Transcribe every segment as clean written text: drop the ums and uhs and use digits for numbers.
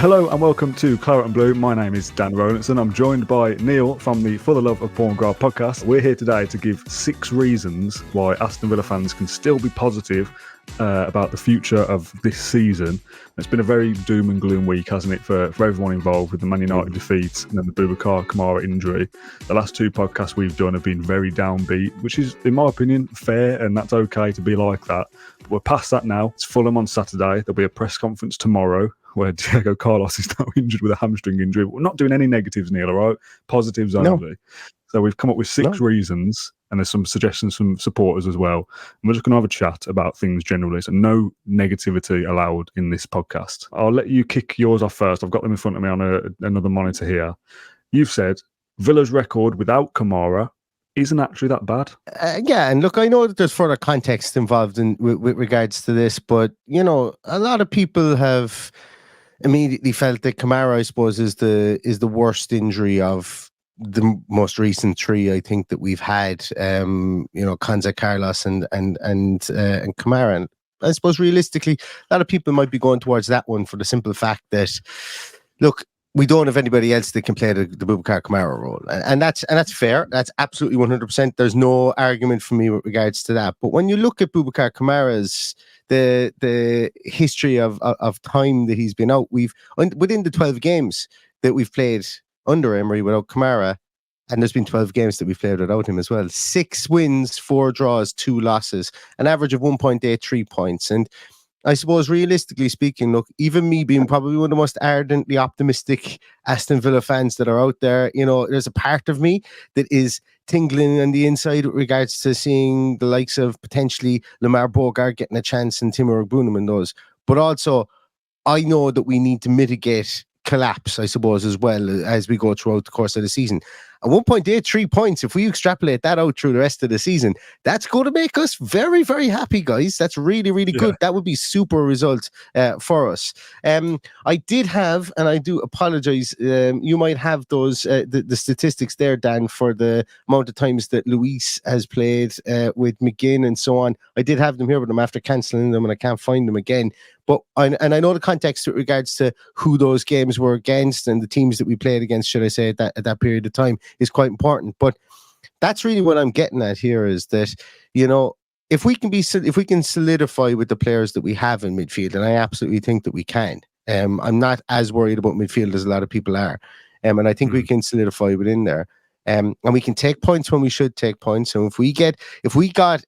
Hello and welcome to Claret and Blue. My name is Dan Rowlandson. I'm joined by Neil from the For the Love of Porn Graph podcast. We're here today to give 6 reasons why Aston Villa fans can still be positive about the future of this season. It's been a very doom and gloom week, hasn't it, for everyone involved, with the Man United defeat and then the Boubacar Kamara injury. The last 2 podcasts we've done have been very downbeat, which is, in my opinion, fair, and that's okay to be like that. But we're past that now. It's Fulham on Saturday. There'll be a press conference tomorrow where Diego Carlos is now injured with a hamstring injury. We're not doing any negatives, Neil, all right? Positives only. No. So we've come up with 6 reasons, and there's some suggestions from supporters as well. And we're just going to have a chat about things generally. So no negativity allowed in this podcast. I'll let you kick yours off first. I've got them in front of me on another monitor here. You've said Villa's record without Kamara isn't actually that bad. Yeah, and look, I know that there's further context involved with regards to this, but, you know, a lot of people have immediately felt that Kamara, I suppose, is the worst injury of the most recent 3, I think, that we've had. Konza, Carlos, and Kamara. And I suppose realistically, a lot of people might be going towards that one for the simple fact that, look, we don't have anybody else that can play the Boubacar Kamara role, and that's fair. That's absolutely 100%. There's no argument for me with regards to that. But when you look at Boubacar Kamara's the history of time that he's been out, within the 12 games that we've played under Emery without Kamara, and there's been 12 games that we've played without him as well. 6 wins, 4 draws, 2 losses, an average of 1.83 points. And I suppose, realistically speaking, look, even me being probably one of the most ardently optimistic Aston Villa fans that are out there, you know, there's a part of me that is tingling on the inside with regards to seeing the likes of potentially Lamar Bogart getting a chance and Timur Bunum and those. But also, I know that we need to mitigate collapse, I suppose, as well as we go throughout the course of the season. And 1.83 points, if we extrapolate that out through the rest of the season, that's going to make us very, very happy, guys. That's really, really good. That would be super result for us. I did have, and I do apologize, you might have those, the statistics there, Dan, for the amount of times that Luis has played with McGinn and so on. I did have them here, but I'm after cancelling them and I can't find them again. But I know the context with regards to who those games were against and the teams that we played against, should I say, at that period of time, is quite important. But that's really what I'm getting at here, is that, you know, if we can solidify with the players that we have in midfield, and I absolutely think that we can. I'm not as worried about midfield as a lot of people are, and I think we can solidify within there. And we can take points when we should take points. So if we got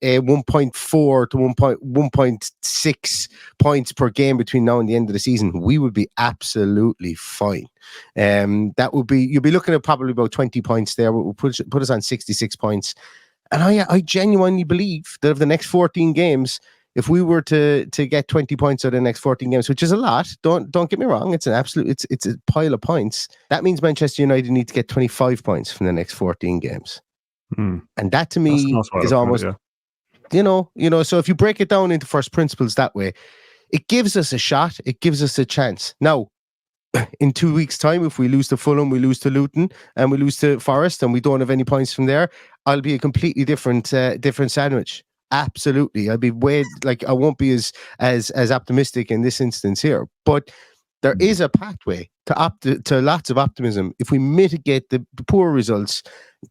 a 1.4 to 1.6 points per game between now and the end of the season, we would be absolutely fine. That would be, you'll be looking at probably about 20 points there. We'll put us on 66 points. And I genuinely believe that of the next 14 games, if we were to get 20 points out of the next 14 games, which is a lot, don't get me wrong, it's a pile of points. That means Manchester United need to get 25 points from the next 14 games. And that to me is almost, you know, so if you break it down into first principles that way, it gives us a shot, it gives us a chance. Now, in 2 weeks' time, if we lose to Fulham, we lose to Luton, and we lose to Forest, and we don't have any points from there, I'll be a completely different sandwich. Absolutely. I'll be I won't be as optimistic in this instance here, but there is a pathway to lots of optimism if we mitigate the poor results,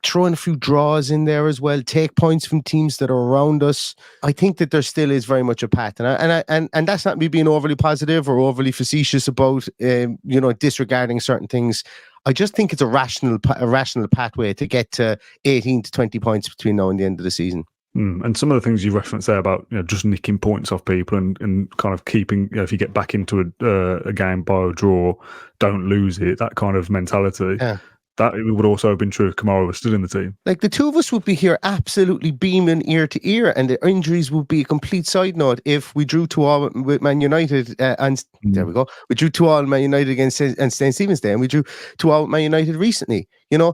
throw in a few draws in there as well, take points from teams that are around us. I think that there still is very much a path, and that's not me being overly positive or overly facetious about disregarding certain things. I just think it's a rational pathway to get to 18 to 20 points between now and the end of the season. And some of the things you referenced there about, you know, just nicking points off people and kind of keeping, you know, if you get back into a game by a draw, don't lose it, that kind of mentality. Yeah. That would also have been true if Kamara was still in the team. Like, the two of us would be here absolutely beaming ear to ear, and the injuries would be a complete side note if we drew 2-2 with Man United. There we go. We drew 2-2 Man United against St. Stephen's Day, and we drew 2-2 with Man United recently. You know,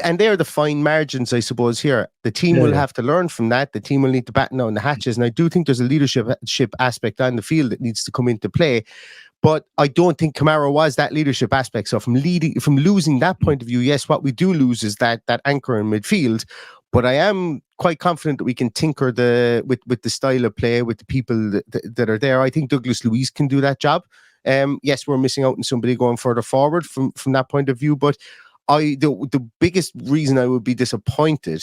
and they're the fine margins, I suppose, here. The team will have to learn from that. The team will need to batten down the hatches. And I do think there's a leadership aspect on the field that needs to come into play. But I don't think Kamara was that leadership aspect. So from losing that point of view, yes, what we do lose is that anchor in midfield. But I am quite confident that we can tinker with the style of play, with the people that are there. I think Douglas Luiz can do that job. Yes, we're missing out on somebody going further forward from that point of view. But the biggest reason I would be disappointed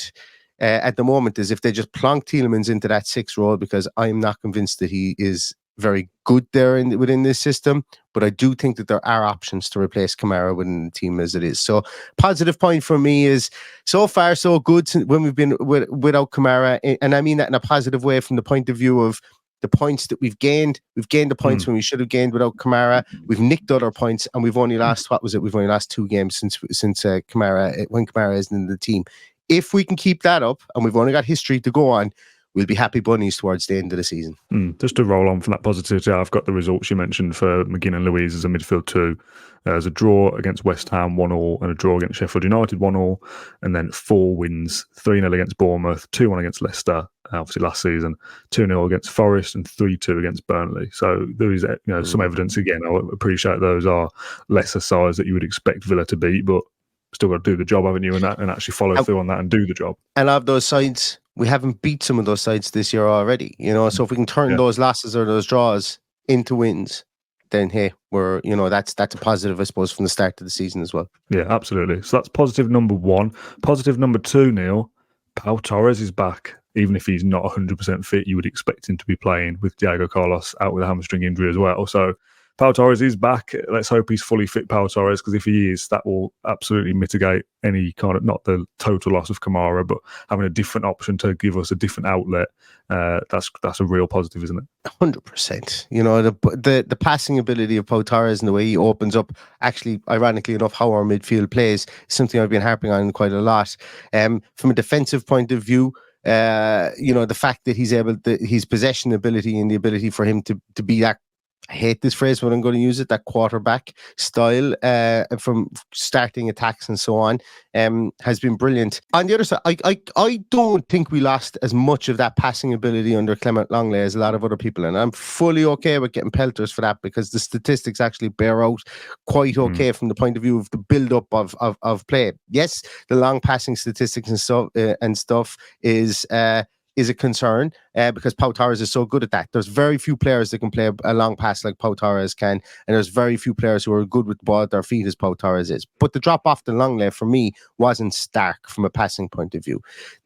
at the moment is if they just plonk Tielemans into that 6 role, because I'm not convinced that he is very good there within this system. But I do think that there are options to replace Kamara within the team as it is. So positive point for me is so far so good when we've been without Kamara, and I mean that in a positive way from the point of view of the points that we've gained. We've gained the points when we should have gained without Kamara. We've nicked other points, and we've only lost We've only lost 2 games since Kamara, when Kamara isn't in the team. If we can keep that up, and we've only got history to go on, we'll be happy bunnies towards the end of the season. Just to roll on from that positivity, I've got the results you mentioned for McGinn and Louise as a midfield 2. There's a draw against West Ham, 1-1, and a draw against Sheffield United, 1-1, and then 4 wins, 3-0 against Bournemouth, 2-1 against Leicester, obviously last season, 2-0 against Forest, and 3-2 against Burnley. So there is some evidence. Again, I appreciate those are lesser sides that you would expect Villa to beat, but still got to do the job, haven't you, and actually follow through on that and do the job. And of those sides, we haven't beat some of those sides this year already, so if we can turn those losses or those draws into wins, then hey, we're that's a positive, I suppose, from the start of the season as well. Yeah, absolutely. So that's positive number 1. Positive number 2, Neil, Pau Torres is back. Even if he's not 100% fit, you would expect him to be playing with Diego Carlos out with a hamstring injury as well. So Pau Torres is back. Let's hope he's fully fit, Pau Torres, because if he is, that will absolutely mitigate any kind of, not the total loss of Kamara, but having a different option to give us a different outlet. That's a real positive, isn't it? 100%. The passing ability of Pau Torres and the way he opens up, actually, ironically enough, how our midfield plays is something I've been harping on quite a lot. From a defensive point of view, the fact that his possession ability and the ability for him to be that, I hate this phrase, but I'm going to use it, that quarterback style from starting attacks and so on, has been brilliant. On the other side, I don't think we lost as much of that passing ability under Clement Longley as a lot of other people, and I'm fully okay with getting pelters for that, because the statistics actually bear out quite okay from the point of view of the build-up of play. Yes, the long passing statistics and stuff is a concern because Pau Torres is so good at that. There's very few players that can play a long pass like Pau Torres can, and there's very few players who are good with the ball at their feet as Pau Torres is. But the drop off the Longley for me wasn't stark from a passing point of view.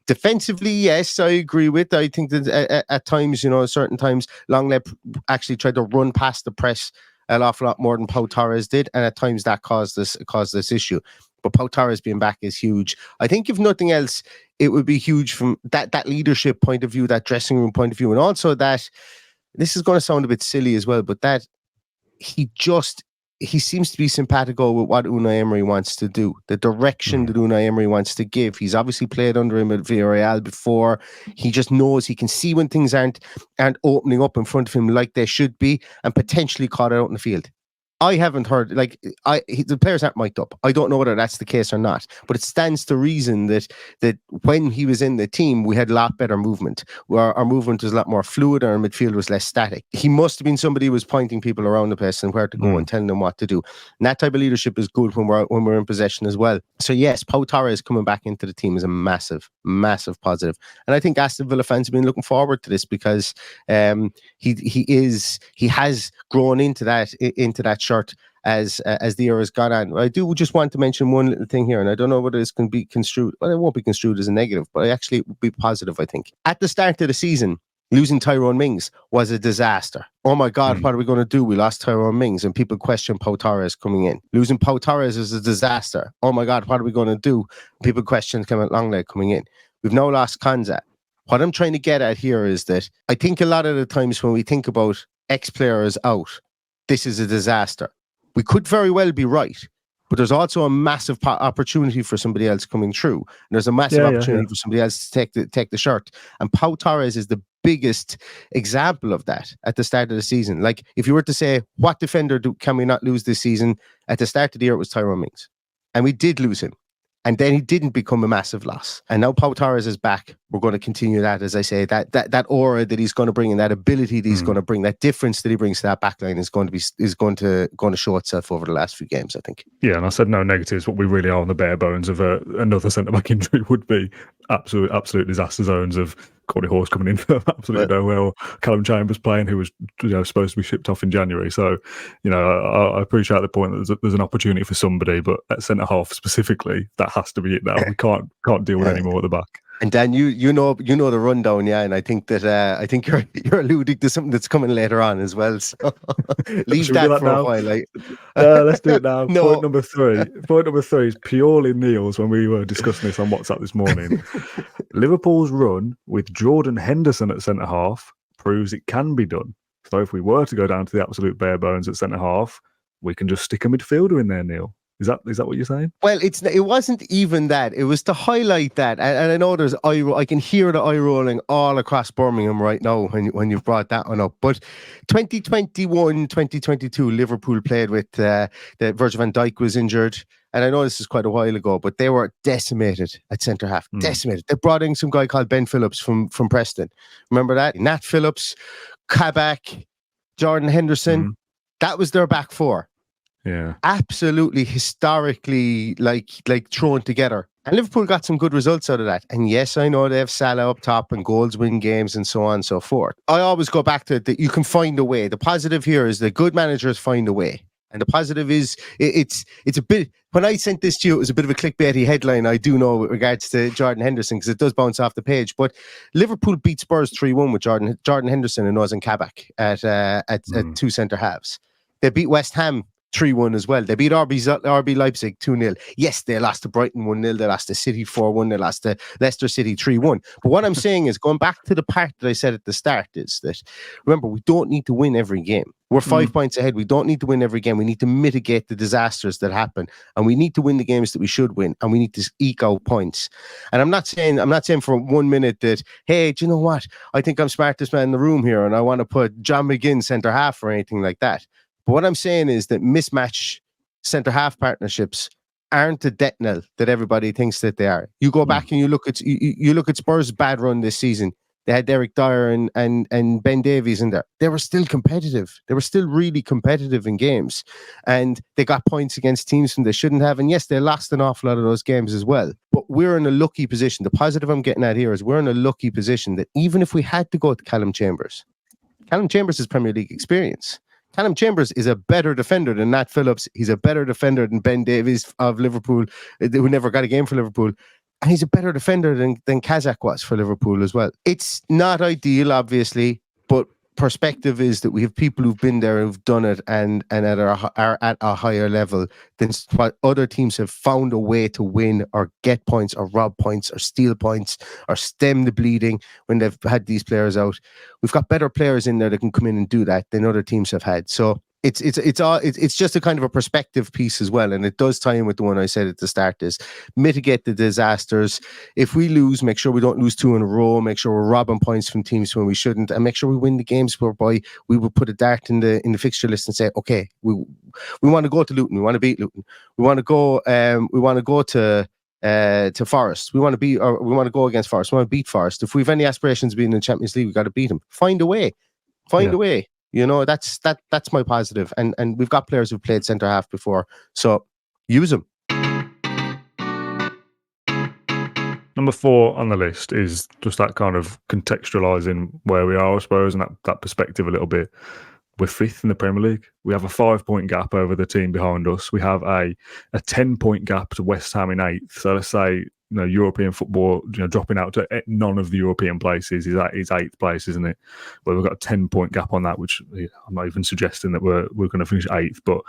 Defensively, yes, I agree with. I think that at times, certain times, Longley actually tried to run past the press an awful lot more than Pau Torres did, and at times that caused this issue. But Pau Torres being back is huge. I think if nothing else, it would be huge from that leadership point of view, that dressing room point of view, and also that, this is going to sound a bit silly as well, but that he seems to be simpatico with what Unai Emery wants to do, the direction that Unai Emery wants to give. He's obviously played under him at Villarreal before. He just knows, he can see when things aren't opening up in front of him like they should be, and potentially caught it out in the field. I haven't heard, the players aren't mic'd up. I don't know whether that's the case or not, but it stands to reason that when he was in the team, we had a lot better movement. Our movement was a lot more fluid, and our midfield was less static. He must have been somebody who was pointing people around the place and where to go and telling them what to do. And that type of leadership is good when we're in possession as well. So yes, Pau Torres coming back into the team is a massive, massive positive. And I think Aston Villa fans have been looking forward to this, because he has grown into that shirt as the year has gone on. I do just want to mention one little thing here, and I don't know whether this can be construed. Well, it won't be construed as a negative, but it will be positive, I think. At the start of the season, losing Tyrone Mings was a disaster. Oh my God, what are we going to do? We lost Tyrone Mings, and people question Pau Torres coming in. Losing Pau Torres is a disaster. Oh my God, what are we going to do? People question Clement Longley coming in. We've now lost Konza. What I'm trying to get at here is that I think a lot of the times when we think about ex-players out, this is a disaster. We could very well be right, but there's also a massive opportunity for somebody else coming through. And there's a massive opportunity for somebody else to take the shirt. And Pau Torres is the biggest example of that at the start of the season. Like, if you were to say, what defender can we not lose this season? At the start of the year, it was Tyrone Mings. And we did lose him. And then he didn't become a massive loss. And now Pau Torres is back. We're going to continue that, as I say, that aura that he's going to bring, and that ability that he's going to bring, that difference that he brings to that backline is going to show itself over the last few games, I think. Yeah, and I said no negatives. What we really are on the bare bones of another centre back injury would be absolute disaster zones of Corey Horse coming in from absolutely nowhere, or Callum Chambers playing, who was supposed to be shipped off in January. So, I appreciate the point that there's an opportunity for somebody, but at centre half specifically, that has to be it now. We can't deal with any more at the back. And Dan, you know the rundown, yeah, and I think you're alluding to something that's coming later on as well. So leave that for a while. Let's do it now. No. Point number three is purely Neil's when we were discussing this on WhatsApp this morning. Liverpool's run with Jordan Henderson at centre half proves it can be done. So if we were to go down to the absolute bare bones at centre half, we can just stick a midfielder in there, Neil. Is that what you're saying? Well, it wasn't even that. It was to highlight that, and I know there's I can hear the eye rolling all across Birmingham right now when you've brought that one up. But 2021, 2022, Liverpool played with the Virgil van Dijk was injured, and I know this is quite a while ago, but they were decimated at centre half. Decimated. They brought in some guy called Ben Phillips from Preston. Remember that? Nat Phillips, Kabak, Jordan Henderson. That was their back four. Yeah, absolutely historically like thrown together, and Liverpool got some good results out of that. And yes, I know they have Salah up top and goals win games and so on and so forth. I always go back to that. You can find a way. The positive here is that good managers find a way, and the positive is it's a bit. When I sent this to you, it was a bit of a clickbaity headline, I do know, with regards to Jordan Henderson, because it does bounce off the page. But Liverpool beat Spurs 3-1 with Jordan Henderson and Ozan Kabak at two centre halves. They beat West Ham 3-1 as well. They beat RB Leipzig 2-0. Yes, they lost to Brighton 1-0. They lost to City 4-1. They lost to Leicester City 3-1. But what I'm saying is, going back to the part that I said at the start, is that, remember, we don't need to win every game. We're 5 points ahead. We don't need to win every game. We need to mitigate the disasters that happen, and we need to win the games that we should win, and we need to eke out points. And I'm not saying for 1 minute that, hey, do you know what? I think I'm smartest man in the room here, and I want to put John McGinn centre half or anything like that. But what I'm saying is that mismatch centre-half partnerships aren't the death knell that everybody thinks that they are. You go back and you look at Spurs' bad run this season. They had Derek Dyer and Ben Davies in there. They were still competitive. They were still really competitive in games. And they got points against teams they shouldn't have. And yes, they lost an awful lot of those games as well. But we're in a lucky position. The positive I'm getting at here is we're in a lucky position that even if we had to go to Callum Chambers has Premier League experience. Callum Chambers is a better defender than Nat Phillips. He's a better defender than Ben Davies of Liverpool, who never got a game for Liverpool. And he's a better defender than Kazak was for Liverpool as well. It's not ideal, obviously, but perspective is that we have people who've been there, who've done it, and are at a higher level than what other teams have found a way to win or get points or rob points or steal points or stem the bleeding when they've had these players out. We've got better players in there that can come in and do that than other teams have had. So it's just a kind of a perspective piece as well, and it does tie in with the one I said at the start: is mitigate the disasters. If we lose, make sure we don't lose 2 in a row. Make sure we're robbing points from teams when we shouldn't, and make sure we win the games whereby we will put a dart in the fixture list and say, okay, we want to go to Luton, we want to beat Luton, we want to go to Forest. We want to go against Forest. We want to beat Forest. If we've any aspirations of being in the Champions League, we've got to beat them. Find a way. A way. You know, that's my positive. And we've got players who've played centre half before, so use them. Number 4 on the list is just that kind of contextualising where we are, I suppose, and that perspective a little bit. We're 5th in the Premier League. We have a 5-point gap over the team behind us. We have a 10-point gap to West Ham in 8th. So let's say, European football, dropping out to none of the European places is 8th place, isn't it? Well, we've got a 10-point gap on that, which I'm not even suggesting that we're going to finish 8th, but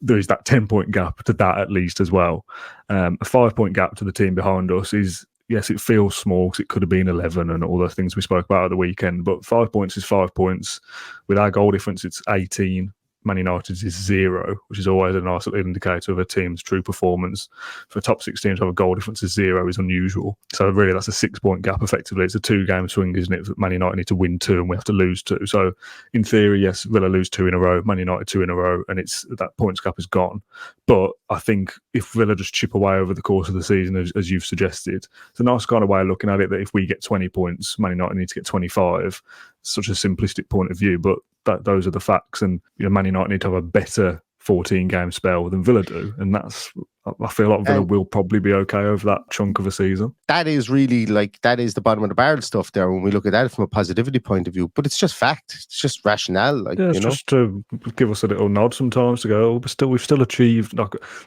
there is that 10-point gap to that at least as well. A 5-point gap to the team behind us is, yes, it feels small because it could have been 11 and all those things we spoke about at the weekend, but 5 points is 5 points. With our goal difference, it's 18. Man United's is 0, which is always a nice little indicator of a team's true performance. For top 6 teams to have a goal difference of 0 is unusual. So really, that's a 6-point gap effectively. It's a 2-game swing, isn't it? Man United need to win 2 and we have to lose 2. So in theory, yes, Villa lose 2 in a row, Man United 2 in a row, and it's that points gap is gone. But I think if Villa just chip away over the course of the season, as you've suggested, it's a nice kind of way of looking at it, that if we get 20 points, Man United need to get 25. Such a simplistic point of view, but those are the facts. And Man United need to have a better 14-game spell than Villa do, and that's I feel like Villa will probably be okay over that chunk of a season. That is really that is the bottom of the barrel stuff there when we look at that from a positivity point of view. But it's just fact. It's just rationale. It's just to give us a little nod sometimes to go, we've still achieved,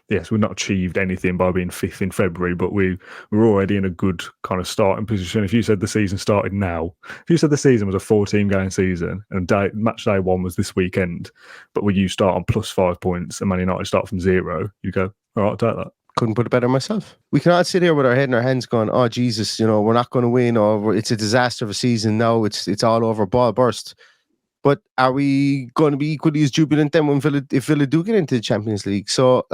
yes, we've not achieved anything by being 5th in February, but we're already in a good kind of starting position. If you said the season started now, if you said the season was a 14 game season and match day 1 was this weekend, but when you start on +5 points and Man United start from 0, you go, all right, I'll take that. Couldn't put it better myself. We cannot sit here with our head in our hands going, oh, Jesus, we're not going to win, or it's a disaster of a season now. It's all over, ball burst. But are we going to be equally as jubilant then if Villa do get into the Champions League? So,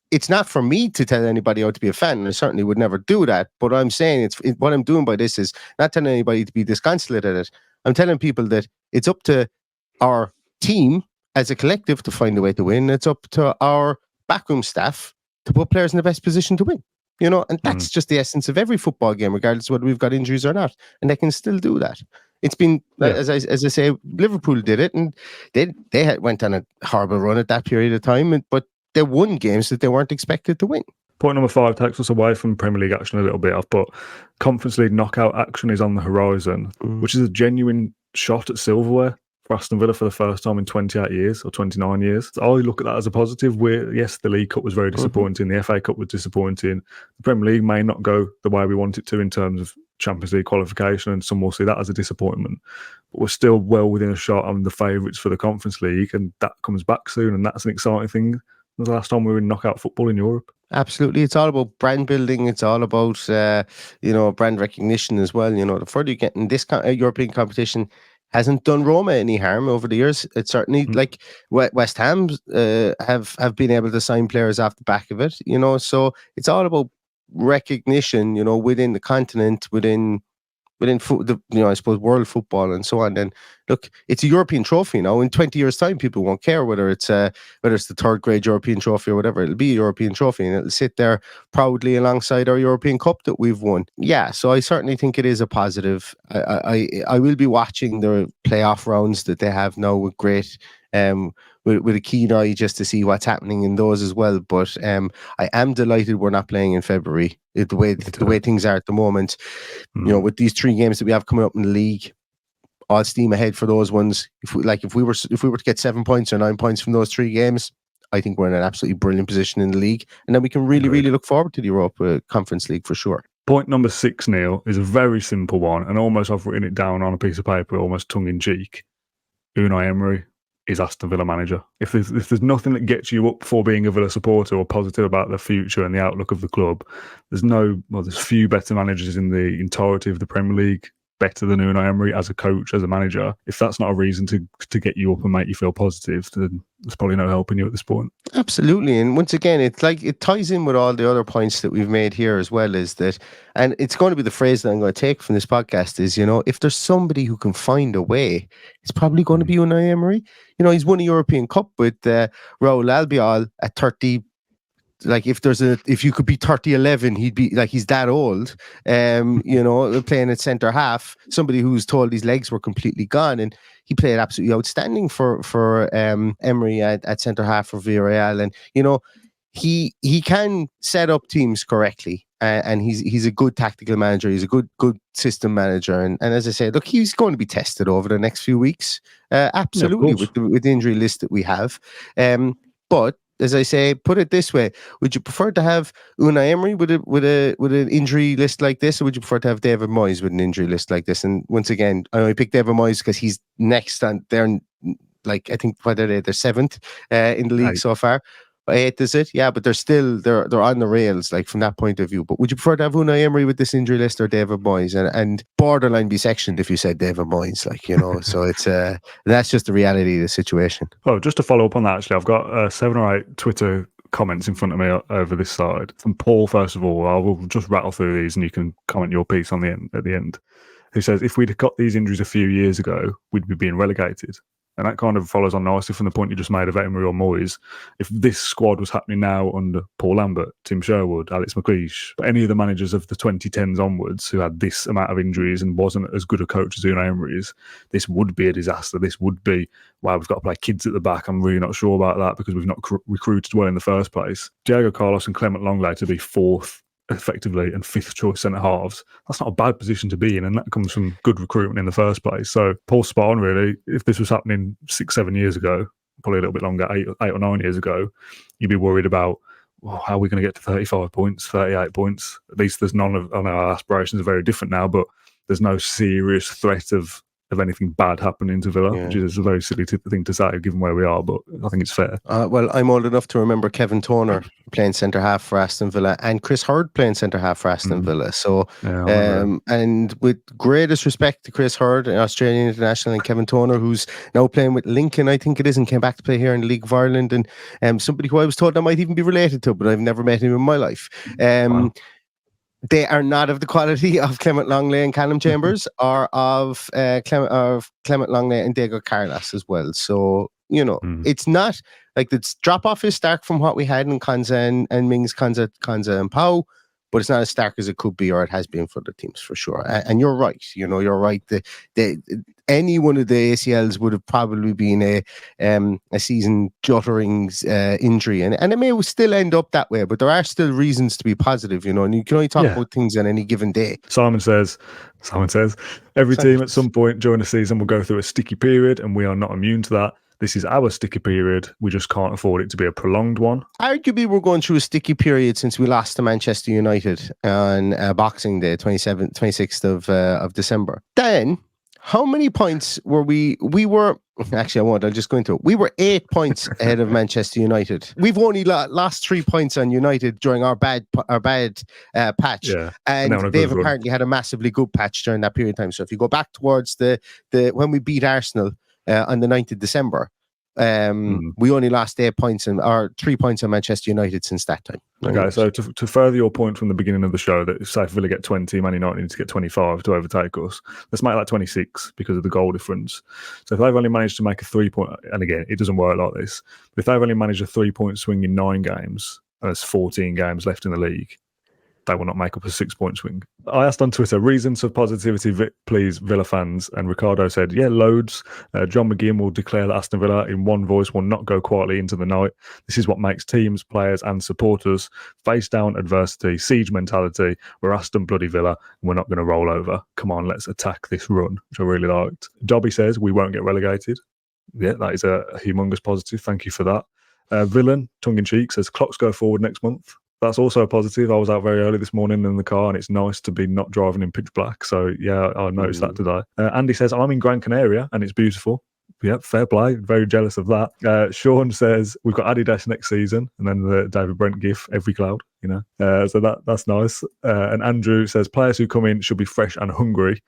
it's not for me to tell anybody how to be a fan, and I certainly would never do that. But I'm saying what I'm doing by this is not telling anybody to be disconsolate at it. I'm telling people that it's up to our team as a collective to find a way to win. It's up to our backroom staff to put players in the best position to win, and that's just the essence of every football game, regardless of whether we've got injuries or not, and they can still do that. It's been, as I say, Liverpool did it, and they went on a horrible run at that period of time, but they won games that they weren't expected to win. Point number 5 takes us away from Premier League action a little bit. I've put Conference League knockout action is on the horizon, which is a genuine shot at silverware for Aston Villa for the first time in 28 years or 29 years. So I look at that as a positive. Yes, the League Cup was very disappointing. The FA Cup was disappointing. The Premier League may not go the way we want it to in terms of Champions League qualification, and some will see that as a disappointment. But we're still well within a shot on the favourites for the Conference League, and that comes back soon, and that's an exciting thing. The last time we were in knockout football in Europe. Absolutely. It's all about brand building. It's all about, brand recognition as well. The further you get in this European competition, hasn't done Roma any harm over the years. It's certainly West Ham have been able to sign players off the back of it, so it's all about recognition, within the continent, within I suppose world football and so on. And look, it's a European trophy now. In 20 years' time, people won't care whether it's the 3rd grade European trophy or whatever. It'll be a European trophy, and it'll sit there proudly alongside our European Cup that we've won. Yeah, so I certainly think it is a positive. I will be watching the playoff rounds that they have now with with a keen eye just to see what's happening in those as well. But I am delighted we're not playing in February. The way things are at the moment, with these 3 games that we have coming up in the league, all steam ahead for those ones. If we were to get 7 points or 9 points from those 3 games, I think we're in an absolutely brilliant position in the league, and then we can really look forward to the Europa Conference League for sure. Point number 6, Neil, is a very simple one, and almost I've written it down on a piece of paper, almost tongue in cheek. Unai Emery is Aston Villa manager. If there's nothing that gets you up for being a Villa supporter or positive about the future and the outlook of the club, there's few better managers in the entirety of the Premier League, better than Unai Emery as a coach, as a manager. If that's not a reason to get you up and make you feel positive, then there's probably no helping you at this point. Absolutely. And once again, it's it ties in with all the other points that we've made here as well, is that, and it's going to be the phrase that I'm going to take from this podcast is, if there's somebody who can find a way, it's probably going to be Unai Emery. He's won a European Cup with Raul Albiol at 30. If you could be 30-11, he'd be he's that old. Playing at centre half, somebody who's told his legs were completely gone, and he played absolutely outstanding for Emery at centre half for Villarreal, and he can set up teams correctly, and he's a good tactical manager. He's a good system manager, and as I said, look, he's going to be tested over the next few weeks, absolutely, with the injury list that we have, but. As I say, put it this way: would you prefer to have Unai Emery with an injury list like this, or would you prefer to have David Moyes with an injury list like this? And once again, I only picked David Moyes because he's next on. They're I think they're 7th in the league so far. 8th, is it? Yeah, but they're on the rails from that point of view. But would you prefer to have Unai Emery with this injury list or David Moyes? And borderline be sectioned if you said David Moyes, So it's that's just the reality of the situation. Well, just to follow up on that, actually, I've got 7 or 8 Twitter comments in front of me over this side. From Paul, first of all, I will just rattle through these and you can comment your piece at the end. Who says, if we'd got these injuries a few years ago, we'd be being relegated. And that kind of follows on nicely from the point you just made of Emery or Moyes. If this squad was happening now under Paul Lambert, Tim Sherwood, Alex McLeish, any of the managers of the 2010s onwards who had this amount of injuries and wasn't as good a coach as Unai Emery is, this would be a disaster. This would be, wow, we've got to play kids at the back. I'm really not sure about that because we've not recruited well in the first place. Diego Carlos and Clement Longley to be fourth effectively and fifth choice centre halves, that's not a bad position to be in, and that comes from good recruitment in the first place. So Paul's spot on, really. If this was happening 6-7 years ago, probably a little bit longer, 8 or 9 years ago, you'd be worried about, well, how are we going to get to 35 points, 38 points? At least there's none of, I know our aspirations are very different now, but there's no serious threat of anything bad happening to Villa, which is a very silly thing to say given where we are, but I think it's fair. Well, I'm old enough to remember Kevin Toner playing centre half for Aston Villa and Chris Hurd playing centre half for Aston Villa. So, and with greatest respect to Chris Hurd, an Australian international, and Kevin Toner, who's now playing with Lincoln, I think it is, and came back to play here in the League of Ireland, and somebody who I was told I might even be related to, but I've never met him in my life. Wow. They are not of the quality of Clement Longley and Callum Chambers, or of Clement Longley and Diego Carlos as well. So, it's not like the drop off is stark from what we had in Konza and Mings, Konza and Pau, but it's not as stark as it could be or it has been for the teams for sure. And you're right. You're right. Any one of the ACLs would have probably been a season juttering injury, and it may still end up that way. But there are still reasons to be positive, and you can only talk about things on any given day. Simon says, every team at some point during the season will go through a sticky period, and we are not immune to that. This is our sticky period. We just can't afford it to be a prolonged one. Arguably, we're going through a sticky period since we lost to Manchester United on Boxing Day, 26th of December. Then, how many points were we? We were, actually, I won't. I'll just go into it. We were 8 points ahead of Manchester United. We've only lost 3 points on United during our bad patch. Yeah, and they've apparently had a massively good patch during that period of time. So if you go back towards the when we beat Arsenal on the 9th of December, we only lost 8 points or 3 points on Manchester United since that time. Okay, so to further your point from the beginning of the show that if Villa get 20, Man United need to get 25 to overtake us, let's make that 26 because of the goal difference. So if they've only managed to make a 3 point, and again, it doesn't work like this, but if they've only managed a 3 point swing in 9 games, and there's 14 games left in the league, they will not make up a 6 point swing. I asked on Twitter, reasons for positivity, please, Villa fans. And Ricardo said, yeah, loads. John McGinn will declare that Aston Villa in one voice will not go quietly into the night. This is what makes teams, players and supporters face down adversity, siege mentality. We're Aston bloody Villa and we're not going to roll over. Come on, let's attack this run, which I really liked. Dobby says we won't get relegated. Yeah, that is a humongous positive. Thank you for that. Villain, tongue-in-cheek, says clocks go forward next month. That's also a positive. I was out very early this morning in the car and it's nice to be not driving in pitch black. So, yeah, I noticed that today. Andy says, I'm in Gran Canaria and it's beautiful. Yeah, fair play. Very jealous of that. Sean says, we've got Adidas next season. And then the David Brent gif, every cloud, so that's nice. And Andrew says, players who come in should be fresh and hungry.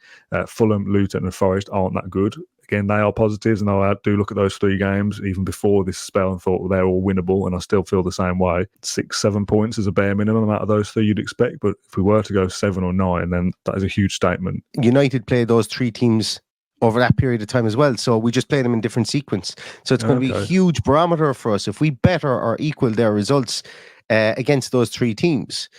Fulham, Luton and Forest aren't that good. Again, they are positives, and I do look at those 3 games even before this spell and thought they're all winnable, and I still feel the same way. 6-7 points is a bare minimum out of those 3 you'd expect, but if we were to go 7 or 9, then that is a huge statement. United played those 3 teams over that period of time as well, so we just played them in different sequence. So it's going to be a huge barometer for us if we better or equal their results against those 3 teams.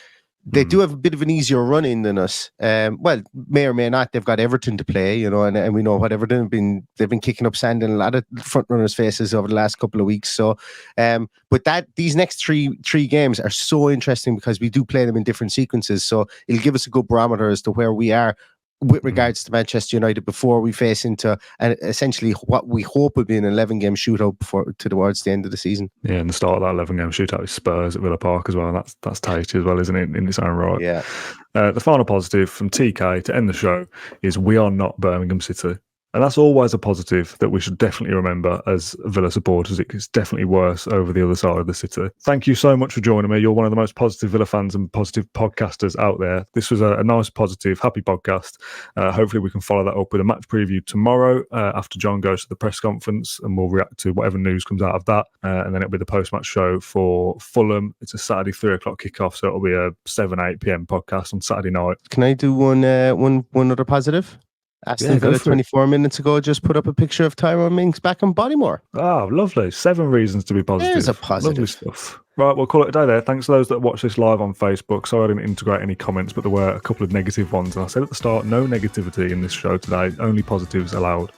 They do have a bit of an easier run in than us. Well, may or may not. They've got Everton to play, and we know what Everton they've been kicking up sand in a lot of front runners' faces over the last couple of weeks. So, but these next three games are so interesting because we do play them in different sequences. So it'll give us a good barometer as to where we are with regards to Manchester United before we face into essentially what we hope will be an 11-game shootout towards the end of the season. Yeah, and the start of that 11-game shootout is Spurs at Villa Park as well, and that's tasty as well, isn't it, in its own right? Yeah. The final positive from TK to end the show is we are not Birmingham City. And that's always a positive that we should definitely remember as Villa supporters. It's definitely worse over the other side of the city. Thank you so much for joining me. You're one of the most positive Villa fans and positive podcasters out there. This was a nice, positive, happy podcast. Hopefully we can follow that up with a match preview tomorrow after John goes to the press conference, and we'll react to whatever news comes out of that. And then it'll be the post-match show for Fulham. It's a Saturday 3:00 kickoff, so it'll be a 7-8 p.m. podcast on Saturday night. Can I do one other positive? Aston Villa go for it. 24 minutes ago just put up a picture of Tyrone Mings back on Bodymore. Oh, lovely. 7 reasons to be positive. There's a positive. Lovely stuff. Right, we'll call it a day there. Thanks to those that watch this live on Facebook. Sorry I didn't integrate any comments, but there were a couple of negative ones. And I said at the start, no negativity in this show today, only positives allowed.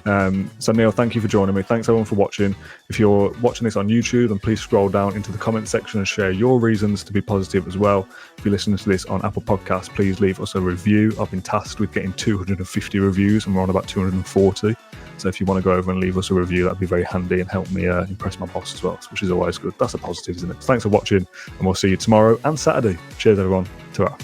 So Neil, thank you for joining me. Thanks everyone for watching. If you're watching this on YouTube, then please scroll down into the comment section and share your reasons to be positive as well. If you're listening to this on Apple Podcasts, please leave us a review. I've been tasked with getting 250 reviews and we're on about 240. So if you want to go over and leave us a review, that'd be very handy and help me impress my boss as well, which is always good. That's a positive, isn't it? Thanks for watching, and we'll see you tomorrow and Saturday. Cheers, everyone. Ta-ra.